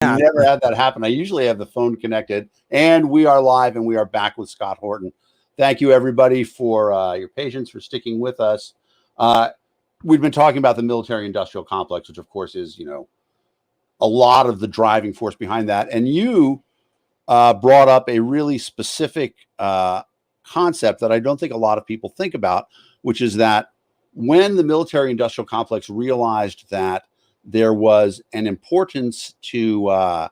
Yeah. Never had that happen. I usually have the phone connected, and we are live, and we are back with Scott Horton. Thank you, everybody, for your patience, for sticking with us. We've been talking about the military-industrial complex, which, of course, is, a lot of the driving force behind that. And you brought up a really specific concept that I don't think a lot of people think about, which is that when the military-industrial complex realized that there was an importance to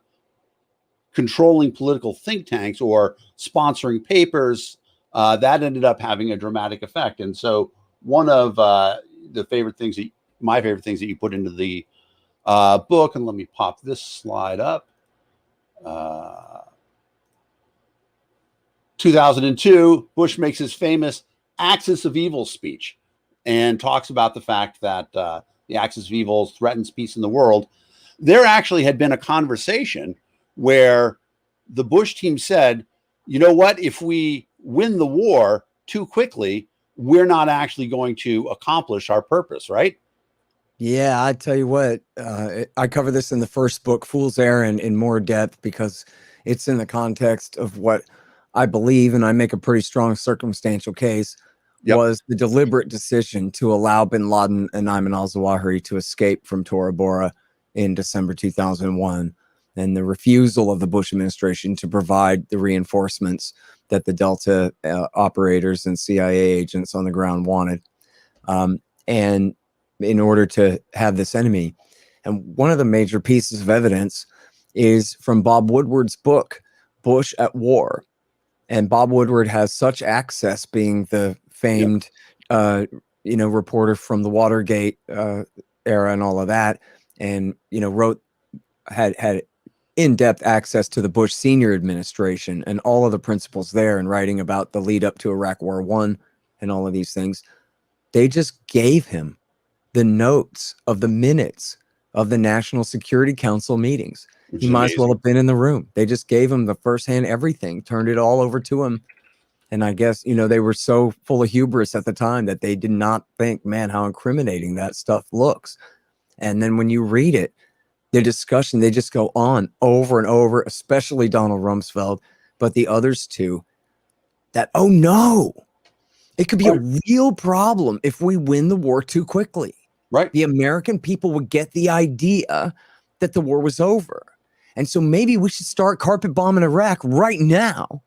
controlling political think tanks or sponsoring papers, that ended up having a dramatic effect. And so one of my favorite things that you put into the book, and let me pop this slide up, 2002, Bush makes his famous axis of evil speech and talks about the fact that the axis of evil threatens peace in the world. There actually had been a conversation where the Bush team said, you know what, if we win the war too quickly, we're not actually going to accomplish our purpose, right? Yeah, I tell you what, I cover this in the first book, Fool's Errand, in more depth because it's in the context of what I believe, and I make a pretty strong circumstantial case, was the deliberate decision to allow bin Laden and Ayman al-Zawahiri to escape from Tora Bora in December 2001, and the refusal of the Bush administration to provide the reinforcements that the Delta operators and CIA agents on the ground wanted. And in order to have this enemy. And one of the major pieces of evidence is from Bob Woodward's book, Bush at War. And Bob Woodward has such access, being the famed, reporter from the Watergate era and all of that, and had in-depth access to the Bush senior administration and all of the principles there, and writing about the lead up to Iraq War I and all of these things. They just gave him the notes of the minutes of the National Security Council meetings. He might as well have been in the room. They just gave him the firsthand everything, turned it all over to him. And I guess, they were so full of hubris at the time that they did not think, man, how incriminating that stuff looks. And then when you read it, the discussion, they just go on over and over, especially Donald Rumsfeld, but the others too, that, oh no, it could be a real problem if we win the war too quickly. Right. The American people would get the idea that the war was over. And so maybe we should start carpet bombing Iraq right now,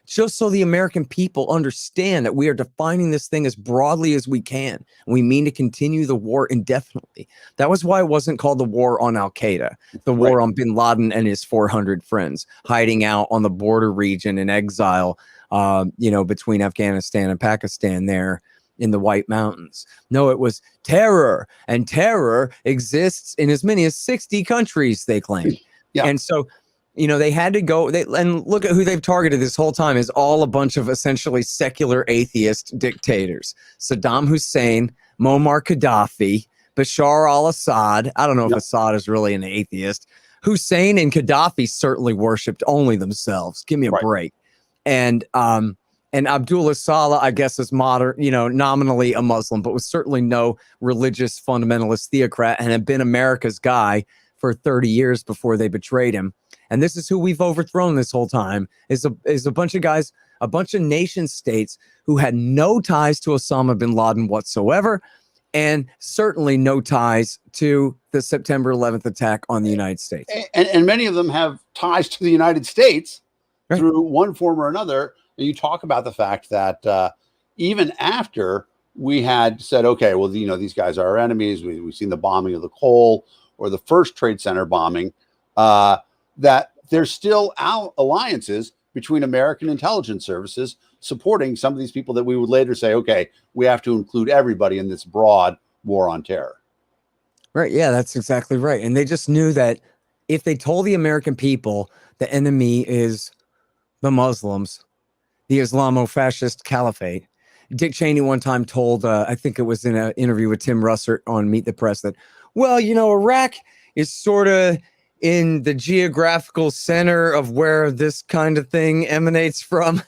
just so the American people understand that we are defining this thing as broadly as we can. And we mean to continue the war indefinitely. That was why it wasn't called the war on Al-Qaeda, the war on bin Laden and his 400 friends hiding out on the border region in exile, between Afghanistan and Pakistan there in the White Mountains. No, it was terror, and terror exists in as many as 60 countries, they claim. And so, they had to go, and look at who they've targeted this whole time is all a bunch of essentially secular atheist dictators. Saddam Hussein, Muammar Gaddafi, Bashar al-Assad. I don't know if Assad is really an atheist. Hussein and Gaddafi certainly worshipped only themselves. Give me a break. And Abdullah Saleh, I guess, is modern, nominally a Muslim, but was certainly no religious fundamentalist theocrat, and had been America's guy for 30 years before they betrayed him. And this is who we've overthrown this whole time, is a bunch of guys, a bunch of nation states who had no ties to Osama bin Laden whatsoever, and certainly no ties to the September 11th attack on the United States. And many of them have ties to the United States through one form or another. And you talk about the fact that even after we had said, okay, well, these guys are our enemies. We've seen the bombing of the Cole or the first Trade Center bombing, that there's still alliances between American intelligence services supporting some of these people that we would later say, okay, we have to include everybody in this broad war on terror. Right. Yeah, that's exactly right. And they just knew that if they told the American people the enemy is the Muslims, the Islamo-fascist caliphate. Dick Cheney one time told, I think it was in an interview with Tim Russert on Meet the Press, that, well, Iraq is sort of in the geographical center of where this kind of thing emanates from.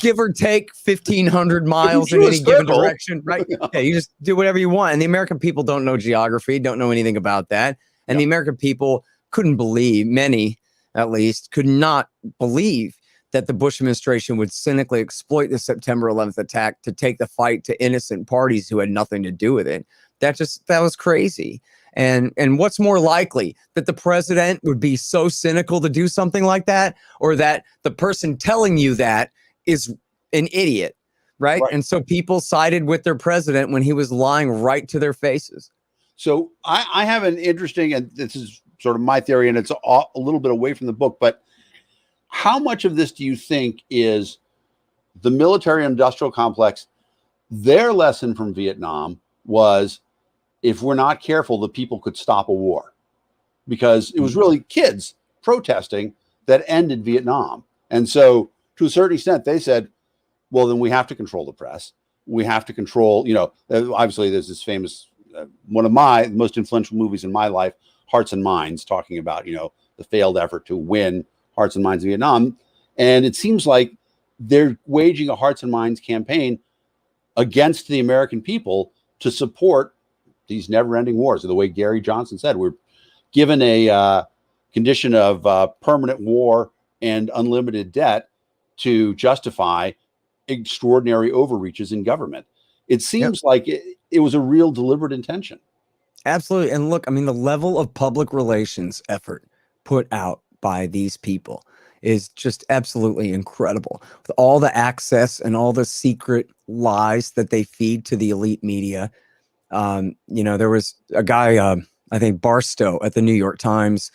Give or take 1,500 miles in any given direction, right? Yeah, you just do whatever you want. And the American people don't know geography, don't know anything about that. And the American people couldn't believe, many at least, could not believe that the Bush administration would cynically exploit the September 11th attack to take the fight to innocent parties who had nothing to do with it. That was crazy. And what's more likely, that the president would be so cynical to do something like that, or that the person telling you that is an idiot, right? And so people sided with their president when he was lying right to their faces. So I have an interesting, and this is sort of my theory, and it's a little bit away from the book, but how much of this do you think is the military industrial complex? Their lesson from Vietnam was, if we're not careful, the people could stop a war, because it was really kids protesting that ended Vietnam. And so to a certain extent, they said, well, then we have to control the press. We have to control, obviously there's this famous, one of my most influential movies in my life, Hearts and Minds, talking about, the failed effort to win Hearts and Minds in Vietnam. And it seems like they're waging a Hearts and Minds campaign against the American people to support these never-ending wars. The way Gary Johnson said, we're given a condition of permanent war and unlimited debt to justify extraordinary overreaches in government. It seems like it was a real deliberate intention. Absolutely. And look, I mean, the level of public relations effort put out by these people is just absolutely incredible. With all the access and all the secret lies that they feed to the elite media. There was a guy, I think Barstow at the New York Times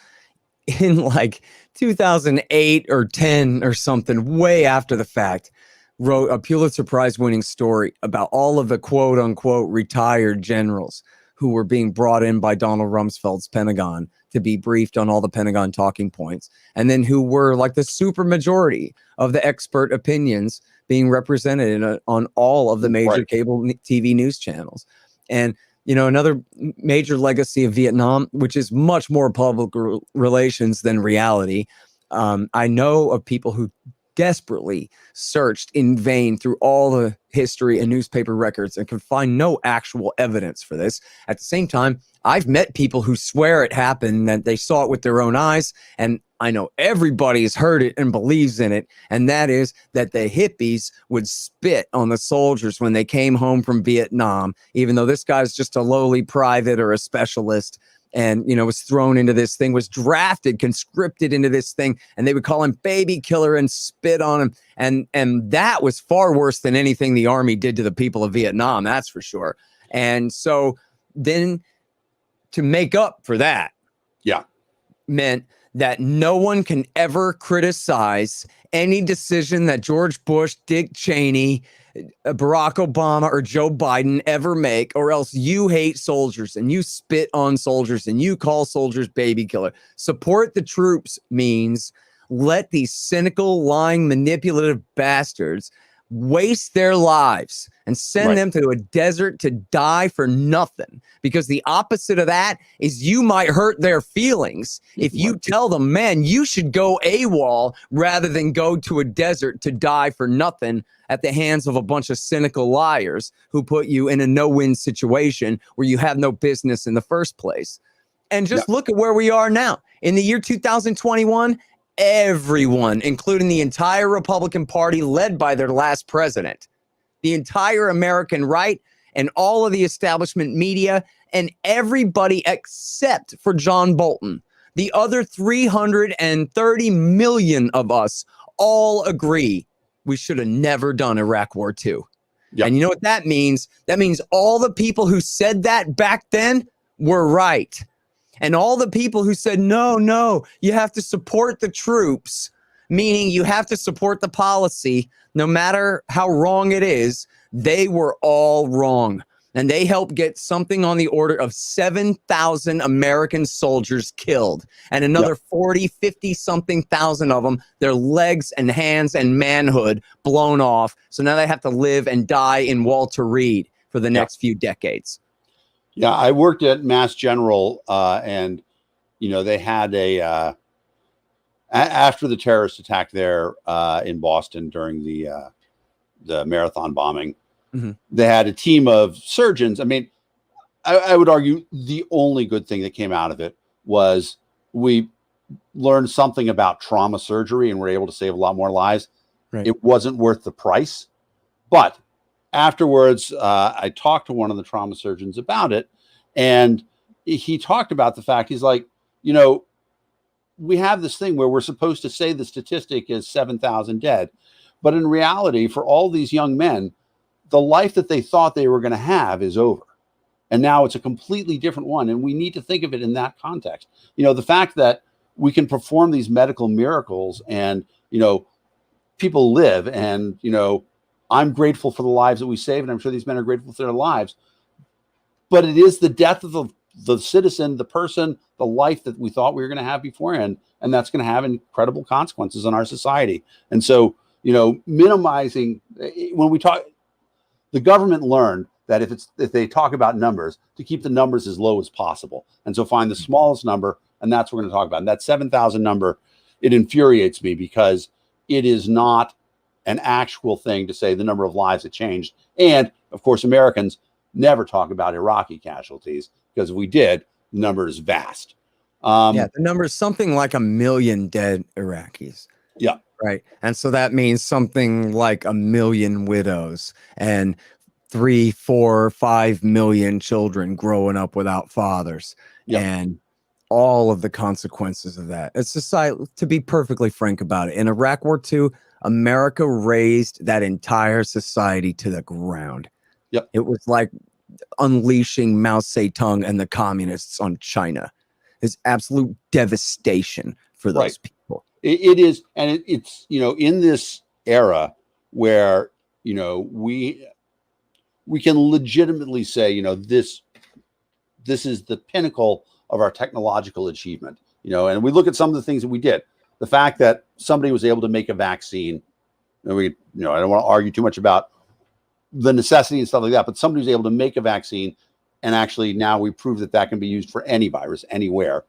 in like 2008 or 10 or something, way after the fact, wrote a Pulitzer Prize winning story about all of the quote unquote retired generals who were being brought in by Donald Rumsfeld's Pentagon to be briefed on all the Pentagon talking points, and then who were like the super majority of the expert opinions being represented on all of the major cable TV news channels. And, another major legacy of Vietnam, which is much more public relations than reality. I know of people who desperately searched in vain through all the history and newspaper records and could find no actual evidence for this. At the same time, I've met people who swear it happened, that they saw it with their own eyes, and I know everybody's heard it and believes in it, and that is that the hippies would spit on the soldiers when they came home from Vietnam, even though this guy's just a lowly private or a specialist, and, was thrown into this thing, was drafted, conscripted into this thing, and they would call him baby killer and spit on him. And that was far worse than anything the army did to the people of Vietnam, that's for sure. And so then to make up for that, meant that no one can ever criticize any decision that George Bush, Dick Cheney, Barack Obama, or Joe Biden ever make, or else you hate soldiers and you spit on soldiers and you call soldiers baby killer. Support the troops means let these cynical, lying, manipulative bastards waste their lives and send them to a desert to die for nothing, because the opposite of that is you might hurt their feelings if you tell them, man, you should go AWOL rather than go to a desert to die for nothing at the hands of a bunch of cynical liars who put you in a no-win situation where you have no business in the first place. And just look at where we are now. In the year 2021, everyone, including the entire Republican Party led by their last president, the entire American right, and all of the establishment media, and everybody except for John Bolton, the other 330 million of us all agree we should have never done Iraq War II. And you know what that means? That means all the people who said that back then were right. And all the people who said, no, you have to support the troops, meaning you have to support the policy, no matter how wrong it is, they were all wrong. And they helped get something on the order of 7,000 American soldiers killed, and another 40, 50-something thousand of them, their legs and hands and manhood blown off. So now they have to live and die in Walter Reed for the next few decades. Yeah, I worked at Mass General, and they had after the terrorist attack there in Boston during the marathon bombing, they had a team of surgeons. I mean, I would argue the only good thing that came out of it was we learned something about trauma surgery and were able to save a lot more lives, Right. it wasn't worth the price. But afterwards, I talked to one of the trauma surgeons about it, and he talked about the fact, he's like, we have this thing where we're supposed to say the statistic is 7,000 dead. But in reality, for all these young men, the life that they thought they were going to have is over. And now it's a completely different one. And we need to think of it in that context. The fact that we can perform these medical miracles and, people live, and, I'm grateful for the lives that we save. And I'm sure these men are grateful for their lives. But it is the death of the citizen, the person, the life that we thought we were going to have beforehand. And that's going to have incredible consequences on our society. And so, minimizing, when we talk, the government learned that if they talk about numbers, to keep the numbers as low as possible. And so find the smallest number, and that's what we're going to talk about. And that 7,000 number, it infuriates me because it is not an actual thing to say the number of lives that changed. And of course, Americans never talk about Iraqi casualties, because if we did, the number is vast. The number is something like 1 million dead Iraqis. Yeah. Right. And so that means something like 1 million widows and 3, 4, 5 million children growing up without fathers. Yep. And all of the consequences of that. It's society, to be perfectly frank about it. In Iraq War II, America razed that entire society to the ground. Yep. It was like unleashing Mao Zedong and the communists on China. It's absolute devastation for those people. It is, and it's in this era where we can legitimately say this is the pinnacle of our technological achievement. And we look at some of the things that we did. The fact that somebody was able to make a vaccine, and I don't want to argue too much about the necessity and stuff like that, but somebody was able to make a vaccine, and actually now we prove that can be used for any virus anywhere.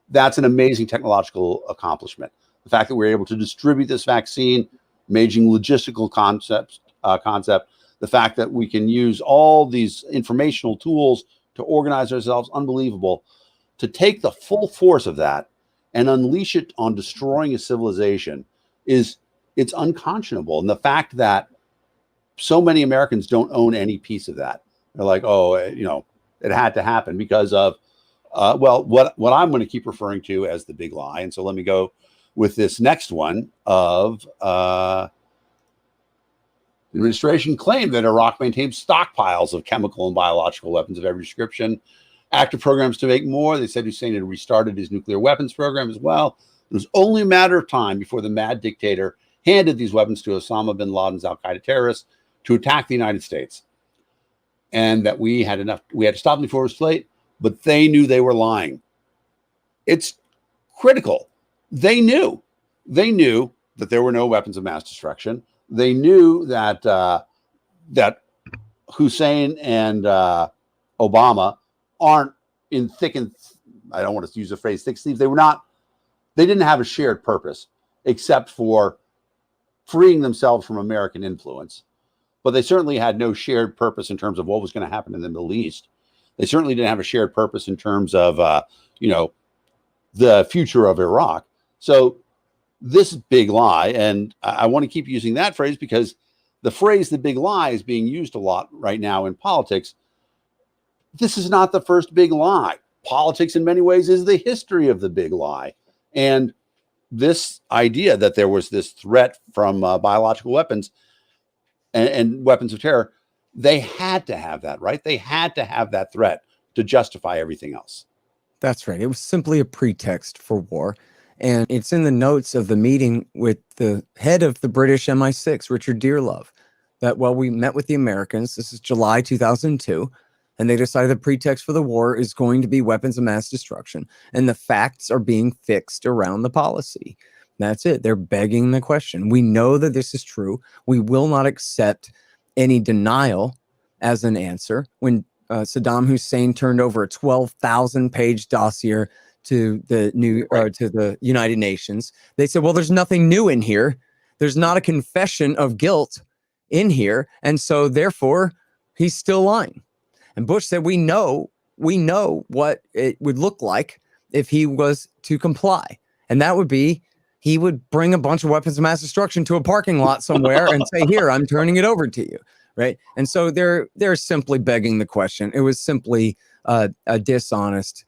That's an amazing technological accomplishment. The fact that we're able to distribute this vaccine, amazing logistical concept. The fact that we can use all these informational tools to organize ourselves, unbelievable. To take the full force of that and unleash it on destroying a civilization it's unconscionable. And the fact that so many Americans don't own any piece of that, they're like, it had to happen because of what I'm going to keep referring to as the big lie. And so let me go with this next one of the administration claimed that Iraq maintains stockpiles of chemical and biological weapons of every description, active programs to make more. They said Hussein had restarted his nuclear weapons program as well. It was only a matter of time before the mad dictator handed these weapons to Osama bin Laden's al-Qaeda terrorists to attack the United States. And that we had to stop them before it was too late, but they knew they were lying. It's critical. They knew that there were no weapons of mass destruction. They knew that that Hussein and Obama aren't in thick and I don't want to use the phrase thick sleeves. They didn't have a shared purpose except for freeing themselves from American influence. But they certainly had no shared purpose in terms of what was going to happen in the Middle East. They certainly didn't have a shared purpose in terms of the future of Iraq. So this big lie, and I want to keep using that phrase because the phrase "the big lie" is being used a lot right now in politics. This is not the first big lie. Politics in many ways is the history of the big lie. And this idea that there was this threat from biological weapons and weapons of terror, they had to have that, right? They had to have that threat to justify everything else. That's right. It was simply a pretext for war. And it's in the notes of the meeting with the head of the British MI6, Richard Dearlove, that while we met with the Americans, this is July 2002, and they decided the pretext for the war is going to be weapons of mass destruction. And the facts are being fixed around the policy. That's it. They're begging the question. We know that this is true. We will not accept any denial as an answer. When Saddam Hussein turned over a 12,000-page dossier to the United Nations, they said, well, there's nothing new in here. There's not a confession of guilt in here. And so therefore he's still lying. And Bush said, we know what it would look like if he was to comply. And that would be, he would bring a bunch of weapons of mass destruction to a parking lot somewhere and say, here, I'm turning it over to you. Right. And so they're simply begging the question. It was simply a dishonest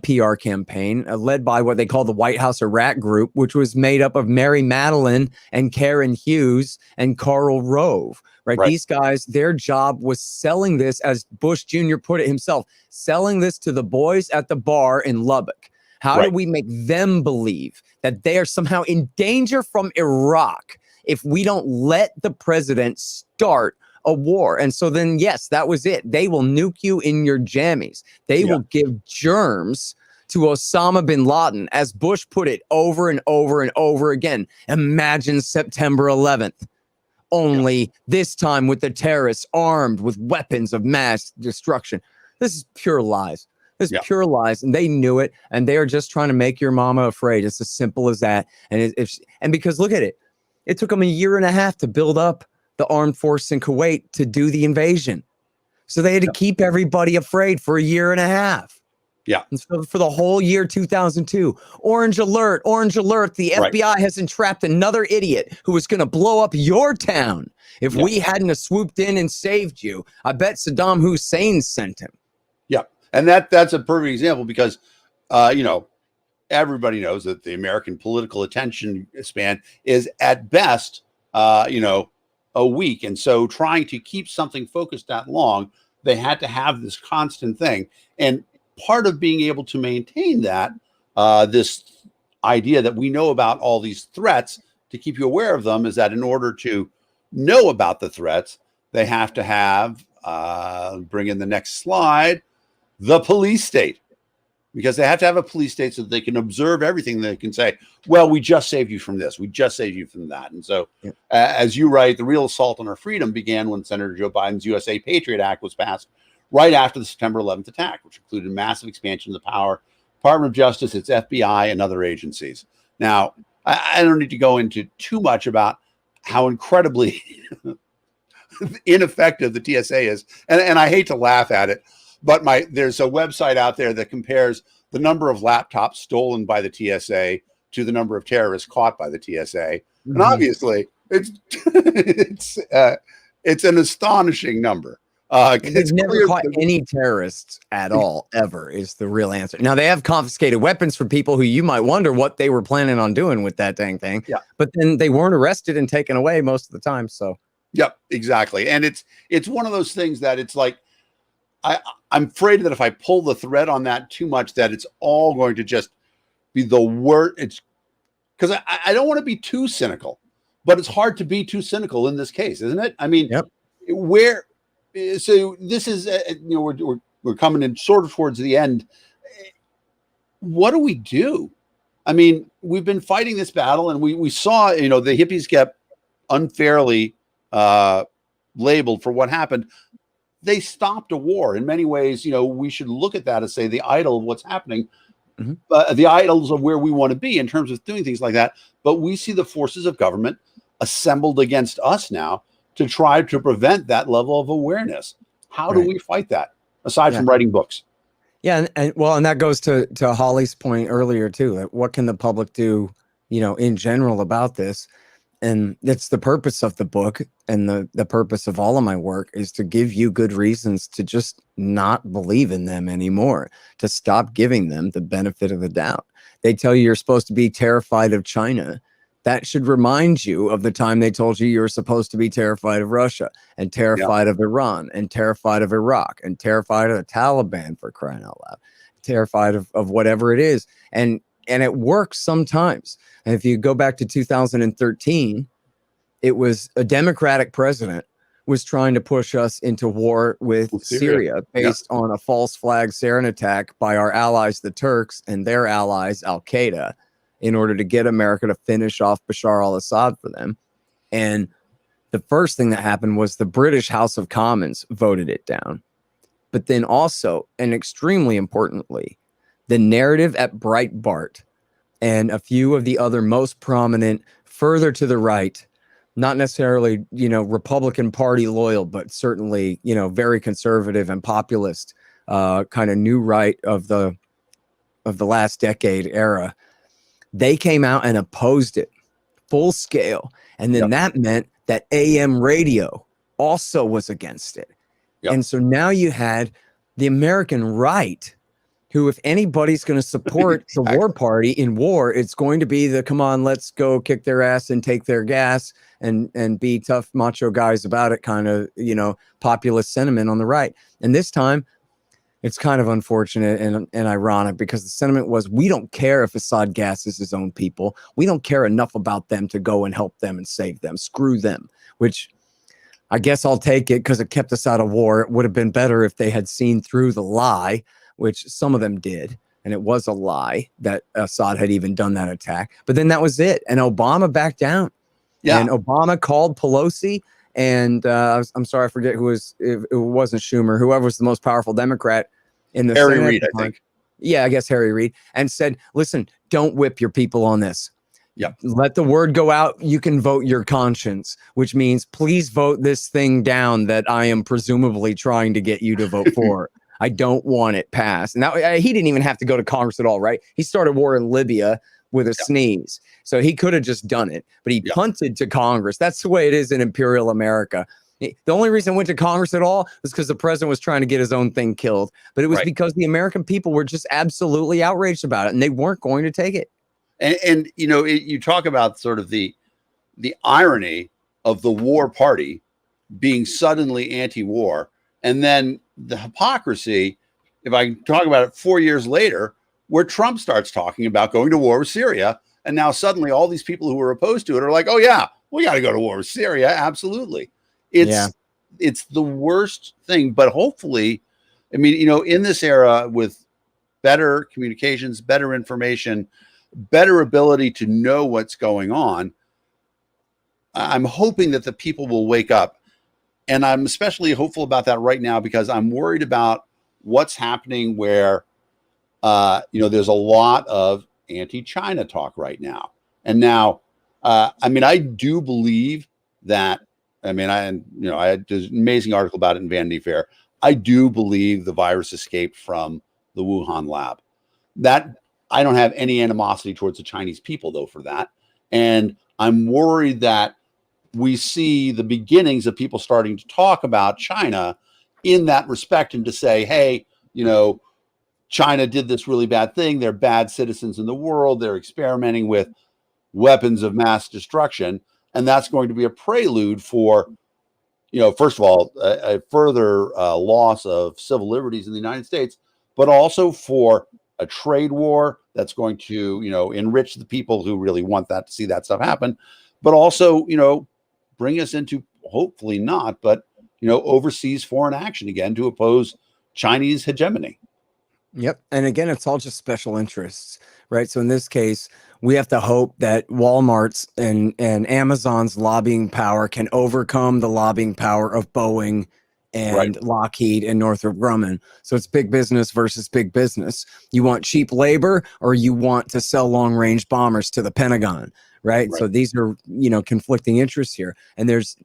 PR campaign led by what they call the White House Iraq Group, which was made up of Mary Madeline and Karen Hughes and Karl Rove. Right. These guys, their job was selling this, as Bush Jr. put it himself, selling this to the boys at the bar in Lubbock. How do we make them believe that they are somehow in danger from Iraq if we don't let the president start a war? And so then, yes, that was it. They will nuke you in your jammies. They will give germs to Osama bin Laden, as Bush put it over and over and over again. Imagine September 11th. Only this time with the terrorists armed with weapons of mass destruction. This is pure lies. This is pure lies, and they knew it, and they are just trying to make your mama afraid. It's as simple as that. And because look at it, it took them 1.5 years to build up the armed force in Kuwait to do the invasion. So they had to keep everybody afraid for 1.5 years. Yeah. And so for the whole year 2002, orange alert, the FBI has entrapped another idiot who was going to blow up your town. If we hadn't have swooped in and saved you, I bet Saddam Hussein sent him. Yeah. And that's a perfect example because, everybody knows that the American political attention span is at best, a week. And so trying to keep something focused that long, they had to have this constant thing. And part of being able to maintain that, this idea that we know about all these threats to keep you aware of them, is that in order to know about the threats, they have to have, bring in the next slide, the police state, because they have to have a police state so that they can observe everything. They can say, well, we just saved you from this. We just saved you from that. And so, as you write, the real assault on our freedom began when Senator Joe Biden's USA Patriot Act was passed right after the September 11th attack, which included massive expansion of the power, Department of Justice, its FBI, and other agencies. Now, I don't need to go into too much about how incredibly ineffective the TSA is. And I hate to laugh at it, but there's a website out there that compares the number of laptops stolen by the TSA to the number of terrorists caught by the TSA. And obviously, it's an astonishing number. They've never caught any terrorists at all, ever, is the real answer. Now, they have confiscated weapons for people who you might wonder what they were planning on doing with that dang thing. Yeah. But then they weren't arrested and taken away most of the time. So, yep, exactly. And it's one of those things that it's like, I'm afraid that if I pull the thread on that too much, that it's all going to just be the worst. It's because I don't want to be too cynical, but it's hard to be too cynical in this case, isn't it? I mean, so this is, we're coming in sort of towards the end. What do we do? I mean, we've been fighting this battle, and we saw, the hippies kept unfairly labeled for what happened. They stopped a war. In many ways, we should look at that as, say, the idol of what's happening, the idols of where we want to be in terms of doing things like that. But we see the forces of government assembled against us now to try to prevent that level of awareness. How do we fight that, aside from writing books? Yeah, and that goes to Holly's point earlier too. Like, what can the public do, in general about this? And that's the purpose of the book, and the purpose of all of my work is to give you good reasons to just not believe in them anymore, to stop giving them the benefit of the doubt. They tell you you're supposed to be terrified of China. That should remind you of the time they told you were supposed to be terrified of Russia, and terrified of Iran, and terrified of Iraq, and terrified of the Taliban, for crying out loud, terrified of whatever it is. And it works sometimes. And if you go back to 2013, it was a Democratic president was trying to push us into war with Syria based on a false flag sarin attack by our allies, the Turks, and their allies, Al-Qaeda, in order to get America to finish off Bashar al-Assad for them. And the first thing that happened was the British House of Commons voted it down. But then also, and extremely importantly, the narrative at Breitbart and a few of the other most prominent, further to the right, not necessarily, Republican Party loyal, but certainly, very conservative and populist, kind of new right of the last decade era. They came out and opposed it full scale. And then that meant that AM radio also was against it. And so now you had the American right, who, if anybody's going to support the war party in war, it's going to be the, come on, let's go kick their ass and take their gas and be tough macho guys about it kind of, you know, populist sentiment on the right. And this time it's kind of unfortunate and ironic, because the sentiment was, we don't care if Assad gasses his own people. We don't care enough about them to go and help them and save them. Screw them, which I guess I'll take it because it kept us out of war. It would have been better if they had seen through the lie, which some of them did. And it was a lie that Assad had even done that attack. But then that was it. And Obama backed down. Yeah. And Obama called Pelosi. And I'm sorry, I forget who was, it wasn't Schumer, whoever was the most powerful Democrat in the Harry Senate. Reid, I think. Yeah, I guess Harry Reid. And said, listen, don't whip your people on this. Yeah. Let the word go out. You can vote your conscience, which means please vote this thing down that I am presumably trying to get you to vote for. I don't want it passed. Now, he didn't even have to go to Congress at all, right? He started war in Libya with a sneeze. So he could have just done it, but he punted to Congress. That's the way it is in imperial America. The only reason it went to Congress at all was because the president was trying to get his own thing killed. But it was because the American people were just absolutely outraged about it, and they weren't going to take it. And you know, you talk about sort of the irony of the war party being suddenly anti-war, and then the hypocrisy, if I talk about it 4 years later, where Trump starts talking about going to war with Syria, and now suddenly all these people who were opposed to it are like, oh yeah, we got to go to war with Syria. Absolutely. It's the worst thing, but hopefully, I mean, you know, in this era with better communications, better information, better ability to know what's going on, I'm hoping that the people will wake up. And I'm especially hopeful about that right now, because I'm worried about what's happening where, you know, there's a lot of anti-China talk right now. And now, I mean, I do believe that, I mean, I had an amazing article about it in Vanity Fair. I do believe the virus escaped from the Wuhan lab. That, I don't have any animosity towards the Chinese people, though, for that. And I'm worried that we see the beginnings of people starting to talk about China in that respect, and to say, hey, you know, China did this really bad thing. They're bad citizens in the world. They're experimenting with weapons of mass destruction. And that's going to be a prelude for, you know, first of all, a further loss of civil liberties in the United States, but also for a trade war that's going to, you know, enrich the people who really want that, to see that stuff happen, but also, you know, bring us into, hopefully not, but, you know, overseas foreign action again to oppose Chinese hegemony. Yep. And again, it's all just special interests, right? So in this case, we have to hope that Walmart's and Amazon's lobbying power can overcome the lobbying power of Boeing and Lockheed and Northrop Grumman. So it's big business versus big business. You want cheap labor, or you want to sell long-range bombers to the Pentagon, right? So these are, you know, conflicting interests here. And there's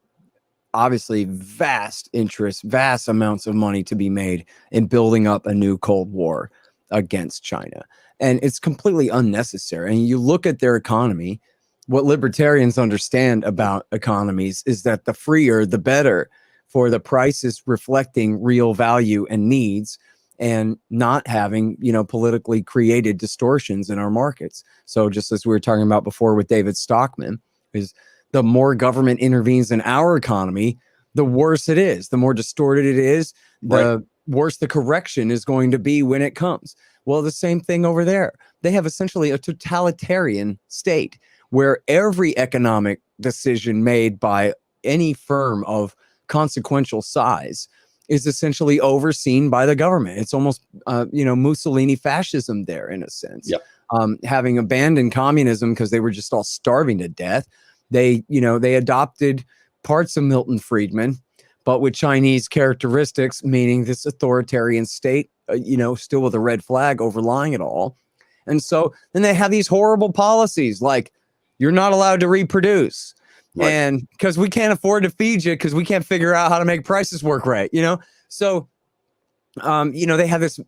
obviously vast interest, vast amounts of money to be made in building up a new Cold War against China. And it's completely unnecessary. And you look at their economy, what libertarians understand about economies is that the freer, the better, for the prices reflecting real value and needs, and not having, you know, politically created distortions in our markets. So just as we were talking about before with David Stockman, is the more government intervenes in our economy, the worse it is. The more distorted it is, the worse the correction is going to be when it comes. Well, the same thing over there. They have essentially a totalitarian state where every economic decision made by any firm of consequential size is essentially overseen by the government. It's almost, you know, Mussolini fascism there in a sense. Having abandoned communism because they were just all starving to death, they, you know, they adopted parts of Milton Friedman, but with Chinese characteristics, meaning this authoritarian state, you know, still with a red flag overlying it all. And so then they have these horrible policies like you're not allowed to reproduce. And because we can't afford to feed you, because we can't figure out how to make prices work right, you know? So, you know, they have this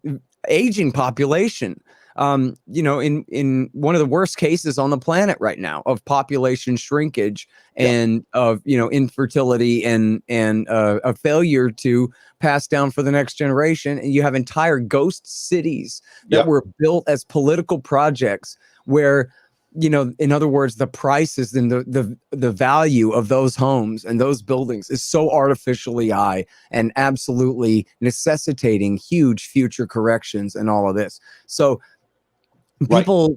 aging population in one of the worst cases on the planet right now of population shrinkage and of infertility and a failure to pass down for the next generation. And you have entire ghost cities that were built as political projects where, in other words, the prices and the value of those homes and those buildings is so artificially high and absolutely necessitating huge future corrections and all of this. So people,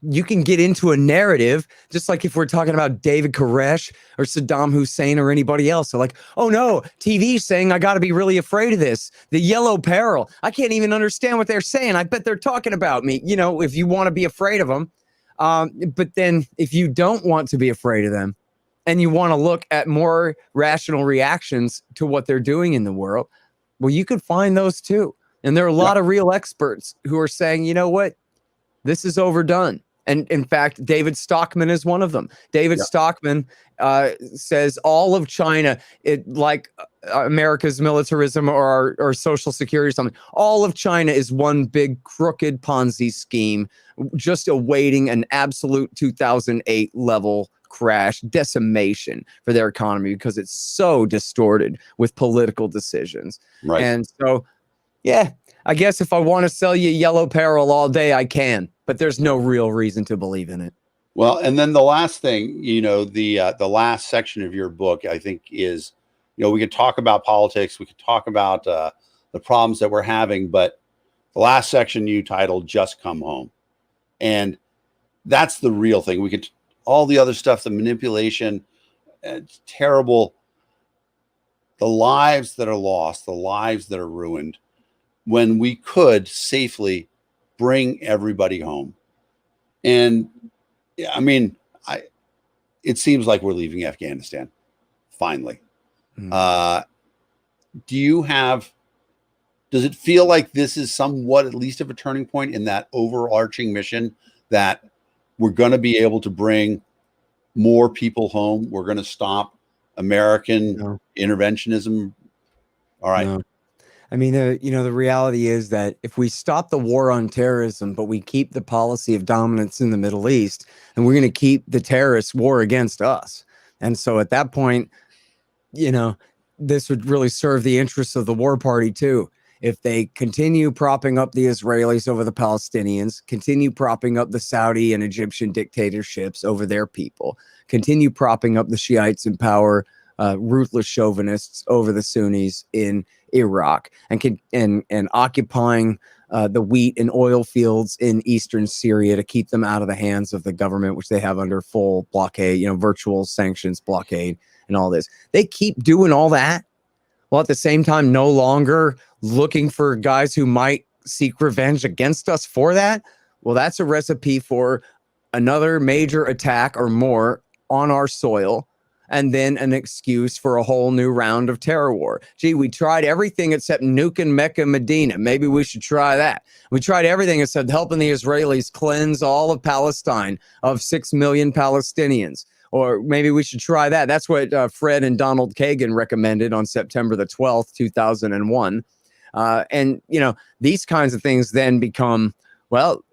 you can get into a narrative, just like if we're talking about David Koresh or Saddam Hussein or anybody else. They're like, oh no, TV's saying I got to be really afraid of this. The yellow peril. I can't even understand what they're saying. I bet they're talking about me, if you want to be afraid of them. But then if you don't want to be afraid of them and you want to look at more rational reactions to what they're doing in the world, well, you could find those too. And there are a lot of real experts who are saying, you know what? This is overdone. And in fact, David Stockman is one of them. David Stockman says all of China, like America's militarism or our social security or something, all of China is one big crooked Ponzi scheme, just awaiting an absolute 2008 level crash, decimation for their economy because it's so distorted with political decisions. Right. And so, yeah, I guess if I want to sell you yellow peril all day, I can, but there's no real reason to believe in it. Well, and then the last thing, the last section of your book, I think is, we could talk about politics, we could talk about the problems that we're having, but the last section you titled "Just Come Home," and that's the real thing. We could all the other stuff, the manipulation, it's terrible. The lives that are lost, the lives that are ruined, when we could safely bring everybody home. And I mean, it seems like we're leaving Afghanistan finally. Does it feel like this is somewhat at least of a turning point in that overarching mission that we're going to be able to bring more people home? We're going to stop American interventionism. All right. No. I mean, the reality is that if we stop the war on terrorism, but we keep the policy of dominance in the Middle East, and we're going to keep the terrorist war against us. And so at that point, this would really serve the interests of the war party too. If they continue propping up the Israelis over the Palestinians, continue propping up the Saudi and Egyptian dictatorships over their people, continue propping up the Shiites in power, ruthless chauvinists over the Sunnis in Iraq, and occupying the wheat and oil fields in eastern Syria to keep them out of the hands of the government, which they have under full blockade, virtual sanctions blockade and all this. They keep doing all that while at the same time no longer looking for guys who might seek revenge against us for that. Well, that's a recipe for another major attack or more on our soil, and then an excuse for a whole new round of terror war. Gee, we tried everything except nuking Mecca, Medina. Maybe we should try that. We tried everything except helping the Israelis cleanse all of Palestine of 6 million Palestinians. Or maybe we should try that. That's what Fred and Donald Kagan recommended on September the 12th, 2001. And, these kinds of things then become, well,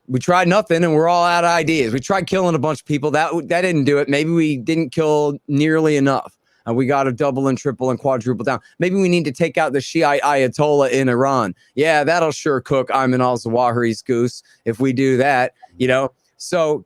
we tried nothing and we're all out of ideas. We tried killing a bunch of people. That didn't do it. Maybe we didn't kill nearly enough. We got to double and triple and quadruple down. Maybe we need to take out the Shiite Ayatollah in Iran. Yeah, that'll sure cook Ayman al-Zawahiri's goose if we do that, So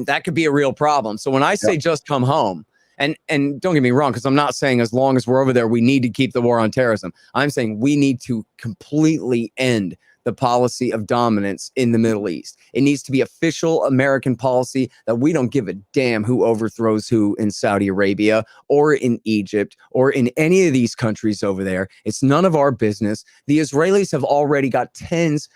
that could be a real problem. So when I say just come home, and don't get me wrong, because I'm not saying as long as we're over there, we need to keep the war on terrorism. I'm saying we need to completely end the policy of dominance in the Middle East. It needs to be official American policy that we don't give a damn who overthrows who in Saudi Arabia or in Egypt or in any of these countries over there. It's none of our business. The Israelis have already got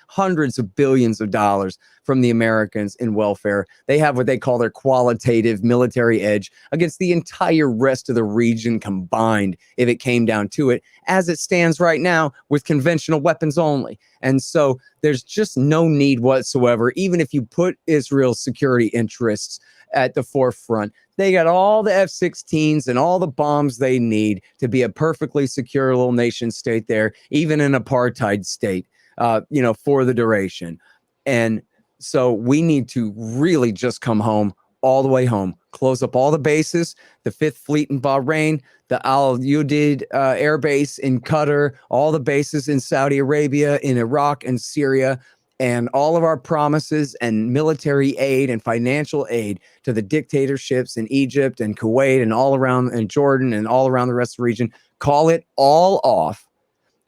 hundreds of billions of dollars from the Americans in welfare. They have what they call their qualitative military edge against the entire rest of the region combined, if it came down to it, as it stands right now with conventional weapons only. And so there's just no need whatsoever, even if you put Israel's security interests at the forefront. They got all the F-16s and all the bombs they need to be a perfectly secure little nation state there, even an apartheid state, for the duration. And so we need to really just come home, all the way home, close up all the bases, the Fifth Fleet in Bahrain, the Al Udeid Air Base in Qatar, all the bases in Saudi Arabia, in Iraq and Syria, and all of our promises and military aid and financial aid to the dictatorships in Egypt and Kuwait and all around, and Jordan and all around the rest of the region. Call it all off,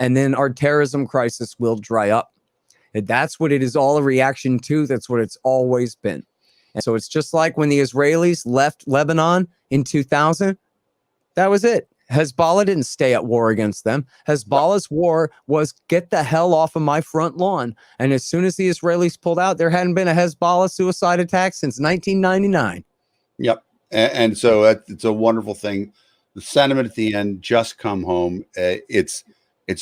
and then our terrorism crisis will dry up. And that's what it is all a reaction to. That's what it's always been. And so it's just like when the Israelis left Lebanon in 2000, that was it. Hezbollah didn't stay at war against them. Hezbollah's war was get the hell off of my front lawn. And as soon as the Israelis pulled out, there hadn't been a Hezbollah suicide attack since 1999. Yep. And so it's a wonderful thing. The sentiment at the end, just come home. It's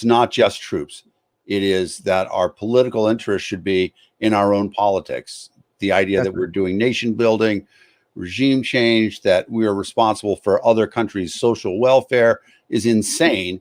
not just troops. It is that our political interest should be in our own politics. The idea that we're doing nation building, regime change, that we are responsible for other countries' social welfare is insane.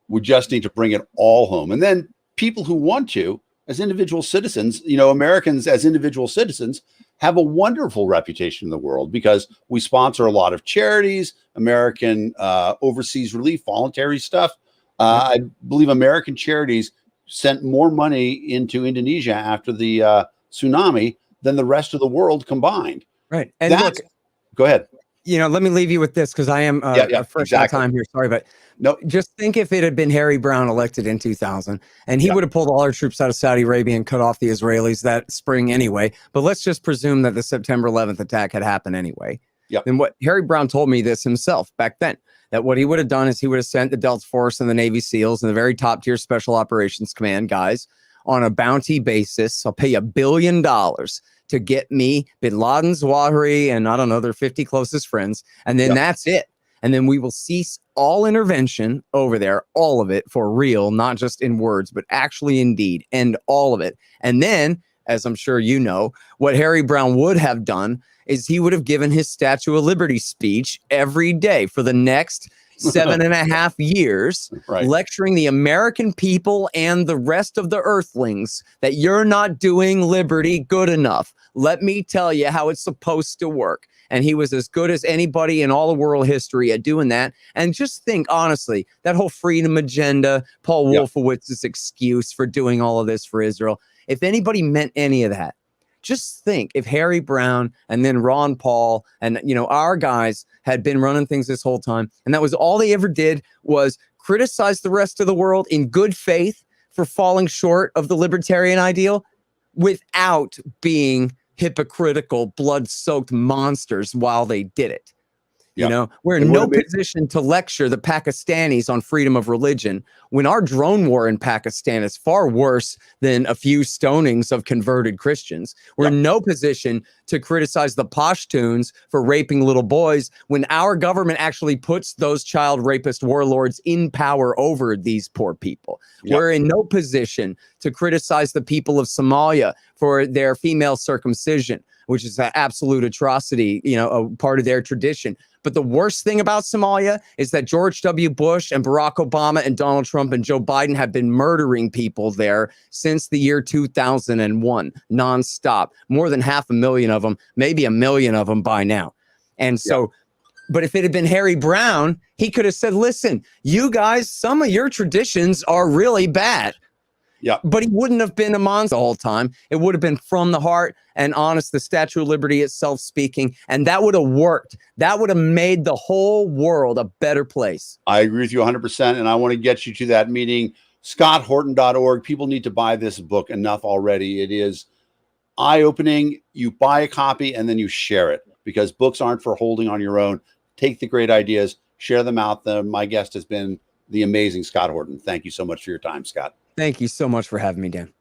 We just need to bring it all home. And then people who want to, as individual citizens, Americans as individual citizens have a wonderful reputation in the world because we sponsor a lot of charities, American overseas relief, voluntary stuff. I believe American charities sent more money into Indonesia after the tsunami than the rest of the world combined. Right. And look, go ahead. Let me leave you with this because I am fresh on time here. Sorry, but no, just think if it had been Harry Brown elected in 2000 and he would have pulled all our troops out of Saudi Arabia and cut off the Israelis that spring anyway. But let's just presume that the September 11th attack had happened anyway. Then what Harry Brown told me this himself back then, that what he would have done is he would have sent the Delta Force and the Navy SEALs and the very top tier Special Operations Command guys on a bounty basis. I'll pay you $1 billion to get me Bin Laden, Zawahiri, and I don't know, their 50 closest friends. And then that's it. And then we will cease all intervention over there, all of it for real, not just in words, but actually indeed, and all of it. And then, as I'm sure you know, what Harry Brown would have done is he would have given his Statue of Liberty speech every day for the next 7.5 years, lecturing the American people and the rest of the earthlings that you're not doing liberty good enough. Let me tell you how it's supposed to work. And he was as good as anybody in all of world history at doing that. And just think, honestly, that whole freedom agenda, Paul Wolfowitz's excuse for doing all of this for Israel, if anybody meant any of that, just think if Harry Brown and then Ron Paul and, our guys had been running things this whole time, and that was all they ever did was criticize the rest of the world in good faith for falling short of the libertarian ideal without being hypocritical, blood-soaked monsters while they did it. We're in no position to lecture the Pakistanis on freedom of religion when our drone war in Pakistan is far worse than a few stonings of converted Christians. We're in no position to criticize the Pashtuns for raping little boys when our government actually puts those child rapist warlords in power over these poor people. We're in no position to criticize the people of Somalia for their female circumcision, which is an absolute atrocity, a part of their tradition. But the worst thing about Somalia is that George W. Bush and Barack Obama and Donald Trump and Joe Biden have been murdering people there since the year 2001, nonstop. More than 500,000 of them, maybe 1 million of them by now. And so, but if it had been Harry Brown, he could have said, listen, you guys, some of your traditions are really bad. But he wouldn't have been a monster the whole time. It would have been from the heart and honest, the Statue of Liberty itself speaking. And that would have worked. That would have made the whole world a better place. I agree with you 100%. And I want to get you to that meeting, scotthorton.org. People need to buy this book enough already. It is eye-opening. You buy a copy and then you share it because books aren't for holding on your own. Take the great ideas, share them out. My guest has been the amazing Scott Horton. Thank you so much for your time, Scott. Thank you so much for having me, Dan.